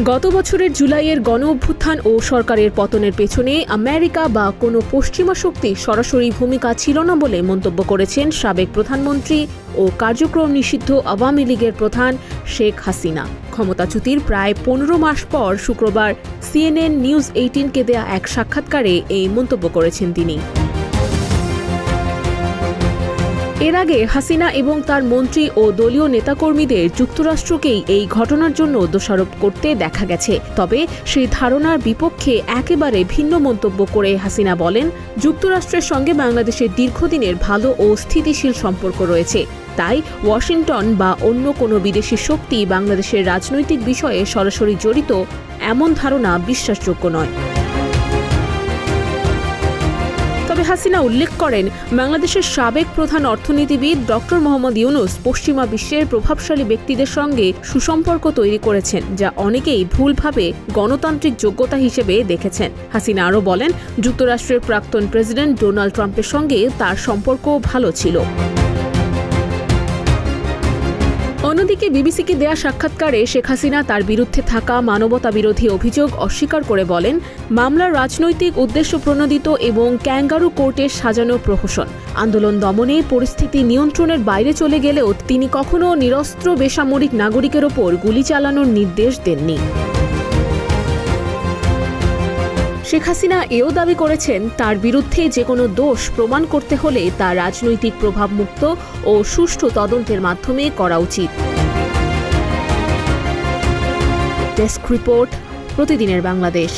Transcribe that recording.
গত বছরের জুলাইয়ের গণঅভ্যুত্থান ও সরকারের পতনের পেছনে আমেরিকা বা কোনো পশ্চিমা শক্তির সরাসরি ভূমিকা ছিল না বলে মন্তব্য করেছেন সাবেক প্রধানমন্ত্রী ও কার্যক্রম নিষিদ্ধ আওয়ামী লীগের প্রধান শেখ হাসিনা। ক্ষমতাচ্যুতির প্রায় ১৫ মাস পর শুক্রবার CNN নিউজ 18-কে দেয়া এক সাক্ষাৎকারে এই মন্তব্য করেছেন তিনি। এর আগে হাসিনা এবং তার মন্ত্রী ও দলীয় নেতাকর্মীদের যুক্তরাষ্ট্রকেই এই ঘটনার জন্য দোষারোপ করতে দেখা গেছে। তবে সেই ধারণার বিপক্ষে একেবারে ভিন্ন মন্তব্য করে হাসিনা বলেন, যুক্তরাষ্ট্রের সঙ্গে বাংলাদেশের দীর্ঘদিনের ভালো ও স্থিতিশীল সম্পর্ক রয়েছে। তাই ওয়াশিংটন বা অন্য কোনো বিদেশি শক্তি বাংলাদেশের রাজনৈতিক বিষয়ে সরাসরি জড়িত এমন ধারণা বিশ্বাসযোগ্য নয়। তবে হাসিনা উল্লেখ করেন, বাংলাদেশের সাবেক প্রধান অর্থনীতিবিদ ডক্টর মোহাম্মদ ইউনূস পশ্চিমা বিশ্বের প্রভাবশালী ব্যক্তিদের সঙ্গে সুসম্পর্ক তৈরি করেছেন, যা অনেকেই ভুলভাবে গণতান্ত্রিক যোগ্যতা হিসেবে দেখেছেন। হাসিনা আরও বলেন, যুক্তরাষ্ট্রের প্রাক্তন প্রেসিডেন্ট ডোনাল্ড ট্রাম্পের সঙ্গে তার সম্পর্ক ভালো ছিল। অন্যদিকে বিবিসিকে দেয়া সাক্ষাৎকারে শেখ হাসিনা তার বিরুদ্ধে থাকা মানবতাবিরোধী অভিযোগ অস্বীকার করে বলেন, মামলার রাজনৈতিক উদ্দেশ্য প্রণোদিত এবং ক্যাঙ্গারু কোর্টে সাজানো প্রহসন। আন্দোলন দমনে পরিস্থিতি নিয়ন্ত্রণের বাইরে চলে গেলেও তিনি কখনো নিরস্ত্র বেসামরিক নাগরিকের ওপর গুলি চালানোর নির্দেশ দেননি। শেখ হাসিনা এও দাবি করেছেন, তার বিরুদ্ধে যে কোনো দোষ প্রমাণ করতে হলে তা রাজনৈতিক প্রভাবমুক্ত ও সুষ্ঠু তদন্তের মাধ্যমে করা উচিত। ডেস্ক রিপোর্ট, প্রতিদিনের বাংলাদেশ।